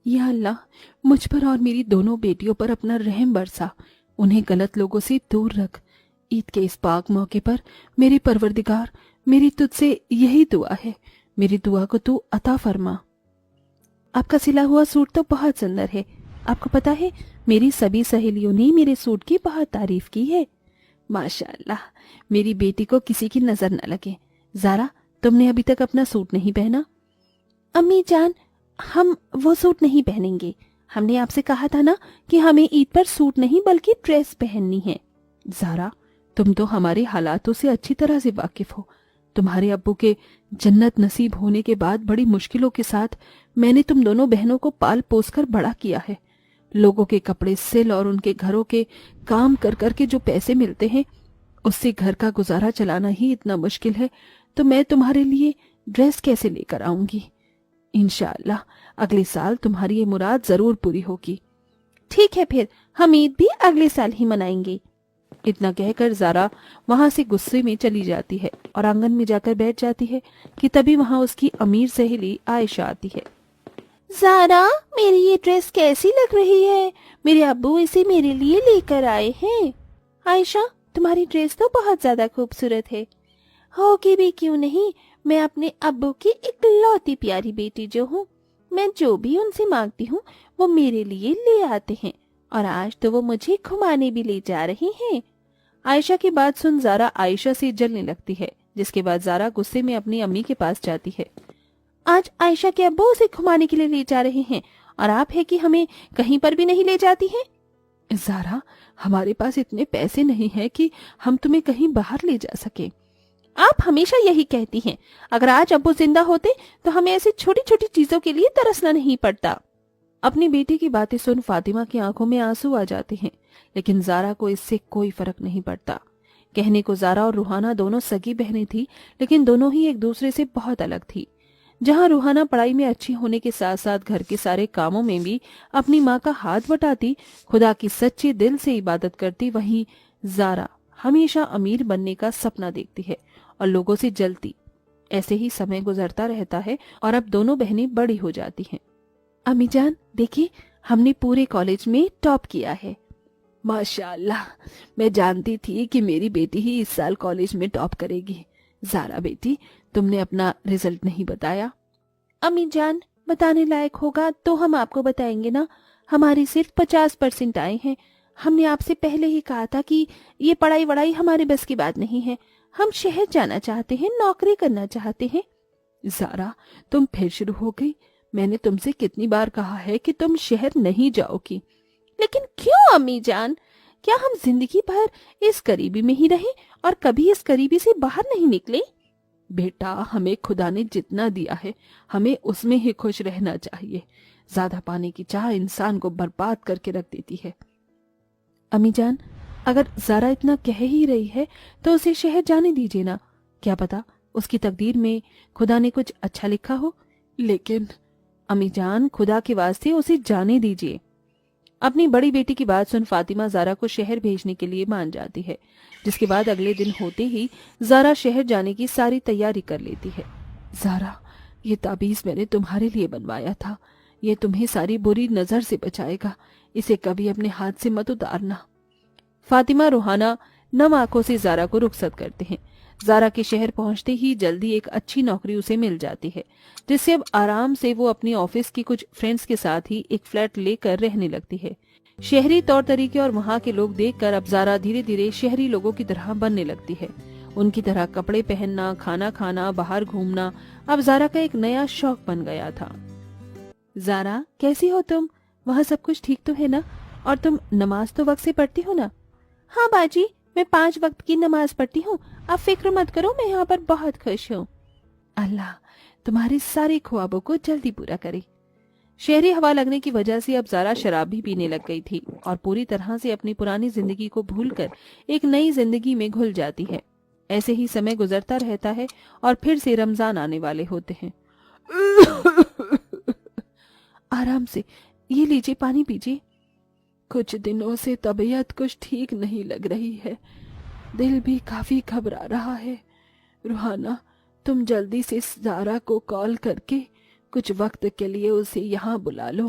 یا اللہ, مجھ پر اور میری دونوں بیٹیوں پر اپنا رحم برسا, انہیں غلط لوگوں سے دور رکھ. عید کے اس پاک موقع پر میرے پروردگار, میری تجھ سے یہی دعا ہے, میری دعا کو تو عطا فرما. آپ کا سلا ہوا سوٹ تو بہت سندر ہے. آپ کو پتا ہے میری سبھی سہیلیوں نے میرے سوٹ کی بہت تعریف کی ہے. ماشاءاللہ, میری بیٹی کو کسی کی نظر نہ لگے. زارا, تم نے ابھی تک اپنا سوٹ نہیں پہنا؟ امی جان, ہم وہ سوٹ نہیں پہنیں گے. ہم نے آپ سے کہا تھا نا کہ ہمیں عید پر سوٹ نہیں بلکہ ڈریس پہننی ہے. زارا, تم تو ہمارے حالاتوں سے اچھی طرح سے واقف ہو. تمہارے ابو کے جنت نصیب ہونے کے بعد بڑی مشکلوں کے ساتھ میں نے تم دونوں بہنوں کو پال پوس کر بڑا کیا ہے. لوگوں کے کپڑے سل اور ان کے گھروں کے کام کر کر کے جو پیسے ملتے ہیں اس سے گھر کا گزارا چلانا ہی اتنا مشکل ہے, تو میں تمہارے لیے ڈریس کیسے لے کر آؤں گی؟ انشاءاللہ اگلے سال تمہاری یہ مراد ضرور پوری ہوگی. ٹھیک ہے, پھر ہم عید بھی اگلے سال ہی منائیں گے. اتنا کہہ کر زارا وہاں سے غصے میں چلی جاتی ہے اور آنگن میں جا کر بیٹھ جاتی ہے کہ تبھی وہاں اس کی امیر سہیلی عائشہ آتی ہے. زارا, میری یہ ڈریس کیسی لگ رہی ہے؟ میرے ابو اسے میرے لیے لے کر آئے ہیں. عائشہ, تمہاری ڈریس تو بہت زیادہ خوبصورت ہے. ہوگی بھی کیوں نہیں, میں اپنے ابو کی اکلوتی پیاری بیٹی جو ہوں. میں جو بھی ان سے مانگتی ہوں وہ میرے لیے لے آتے ہیں, اور آج تو وہ مجھے گھمانے بھی لے جا رہی ہیں. عائشہ کی بات سن زارا عائشہ سے جلنے لگتی ہے, جس کے بعد زارا غصے میں اپنی امی کے پاس جاتی ہے. آج عائشہ کے ابو اسے گھمانے کے لیے لے جا رہے ہیں اور آپ ہے کہ ہمیں کہیں پر بھی نہیں لے جاتی ہیں. زارا, ہمارے پاس اتنے پیسے نہیں ہیں کہ ہم تمہیں کہیں باہر لے جا سکیں. آپ ہمیشہ یہی کہتی ہیں. اگر آج ابو زندہ ہوتے تو ہمیں ایسی چھوٹی چھوٹی چیزوں کے لیے ترسنا نہیں پڑتا. اپنی بیٹی کی باتیں سن فاطمہ کی آنکھوں میں آنسو آ جاتے ہیں, لیکن زارا کو اس سے کوئی فرق نہیں پڑتا. کہنے کو زارا اور روحانہ دونوں سگی بہنیں تھی, لیکن دونوں ہی ایک دوسرے سے بہت الگ تھی. جہاں روحانہ پڑھائی میں اچھی ہونے کے ساتھ ساتھ گھر کے سارے کاموں میں بھی اپنی ماں کا ہاتھ بٹاتی, خدا کی سچے دل سے عبادت کرتی, وہیں زارا ہمیشہ امیر بننے کا سپنا دیکھتی ہے اور لوگوں سے جلتی. ایسے ہی سمے گزرتا رہتا ہے اور اب دونوں بہنیں بڑی ہو جاتی ہیں. امی جان, دیکھیں ہم نے پورے کالج میں ٹاپ کیا ہے. ماشاءاللہ, میں جانتی تھی کہ میری بیٹی ہی اس سال کالج میں ٹاپ کرے گی. زارا بیٹی, تم نے اپنا رزلٹ نہیں بتایا. امی جان, بتانے لائق ہوگا تو ہم آپ کو بتائیں گے نا. ہماری صرف 50% آئے ہیں. ہم نے آپ سے پہلے ہی کہا تھا کہ یہ پڑھائی وڑائی ہمارے بس کی بات نہیں ہے. ہم شہر جانا چاہتے ہیں, نوکری کرنا چاہتے ہیں. زارا, تم پھر شروع ہو گئی. میں نے تم سے کتنی بار کہا ہے کہ تم شہر نہیں جاؤ گی. لیکن کیوں امی جان؟ کیا ہم زندگی بھر اس قریبی میں ہی رہیں اور کبھی اس قریبی سے باہر نہیں نکلے؟ بیٹا, ہمیں خدا نے جتنا دیا ہے ہمیں اس میں ہی خوش رہنا چاہیے. زیادہ پانے کی چاہ انسان کو برباد کر کے رکھ دیتی ہے. امی جان, اگر زارا اتنا کہہ ہی رہی ہے تو اسے شہر جانے دیجیے نا. کیا پتا اس کی تقدیر میں خدا نے کچھ اچھا لکھا ہو. لیکن امی جان, خدا کے واسطے اسے جانے دیجیے. اپنی بڑی بیٹی کی بات سن فاطمہ زارا کو شہر بھیجنے کے لیے مان جاتی ہے, جس کے بعد اگلے دن ہوتے ہی زارا شہر جانے کی ساری تیاری کر لیتی ہے. زارا, یہ تعبیز میں نے تمہارے لیے بنوایا تھا. یہ تمہیں ساری بری نظر سے بچائے گا. اسے کبھی اپنے ہاتھ سے مت اتارنا. فاطمہ روحانہ نم آنکھوں سے زارا کو رخصت کرتے ہیں. زارا کے شہر پہنچتے ہی جلدی ایک اچھی نوکری اسے مل جاتی ہے, جس سے اب آرام سے وہ اپنی آفس کی کچھ فرینڈز کے ساتھ ہی ایک فلیٹ لے کر رہنے لگتی ہے. شہری طور طریقے اور وہاں کے لوگ دیکھ کر اب زارا دھیرے دھیرے شہری لوگوں کی طرح بننے لگتی ہے. ان کی طرح کپڑے پہننا, کھانا کھانا, باہر گھومنا اب زارا کا ایک نیا شوق بن گیا تھا. زارا, کیسی ہو تم؟ وہاں سب کچھ ٹھیک تو ہے نا؟ اور تم نماز تو وقت سے پڑھتی ہو نا؟ ہاں باجی, میں 5 وقت کی نماز پڑھتی ہوں. آپ فکر مت کرو, میں یہاں پر بہت خوش ہوں. اللہ تمہارے سارے خوابوں کو جلدی پورا کرے. شہری ہوا لگنے کی وجہ سے اب زارا شراب بھی پینے لگ گئی تھی اور پوری طرح سے اپنی پرانی زندگی کو بھول کر ایک نئی زندگی میں گھل جاتی ہے. ایسے ہی سمے گزرتا رہتا ہے اور پھر سے رمضان آنے والے ہوتے ہیں. آرام سے, یہ لیجیے پانی پیجیے. کچھ دنوں سے طبیعت کچھ ٹھیک نہیں لگ رہی ہے. دل بھی کافی گھبرا رہا ہے. روحانہ, تم جلدی سے زارا کو کال کر کے کچھ وقت کے لیے اسے یہاں بلا لو.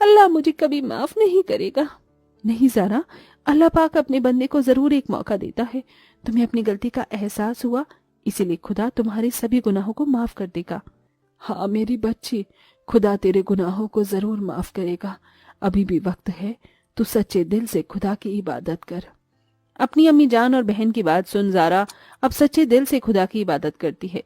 اللہ مجھے کبھی معاف نہیں کرے گا۔ نہیں زارا، اللہ پاک اپنے بندے کو ضرور ایک موقع دیتا ہے۔ تمہیں اپنی غلطی کا احساس ہوا، اسی لیے خدا تمہارے سبھی گناہوں کو معاف کر دے گا۔ ہاں میری بچی، خدا تیرے گناہوں کو ضرور معاف کرے گا۔ ابھی بھی وقت ہے، تو سچے دل سے خدا کی عبادت کر۔ اپنی امی جان اور بہن کی بات سن زارا اب سچے دل سے خدا کی عبادت کرتی ہے۔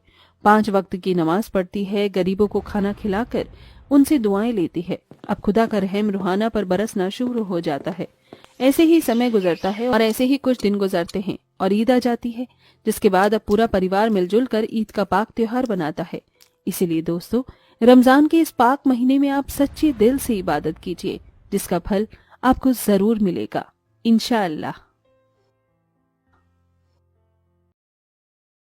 5 وقت کی نماز پڑھتی ہے، غریبوں کو کھانا کھلا کر ان سے دعائیں لیتی ہے۔ اب خدا کا رحم روحانہ پر برسنا شروع ہو جاتا ہے۔ ایسے ہی سمے گزرتا ہے اور ایسے ہی کچھ دن گزرتے ہیں اور عید آ جاتی ہے، جس کے بعد اب پورا پریوار مل جل کر عید کا پاک تہوار بناتا ہے۔ اسی لیے دوستو، رمضان کے اس پاک مہینے میں آپ سچے دل سے عبادت کیجیے، جس کا پھل آپ کو ضرور ملے گا انشاءاللہ۔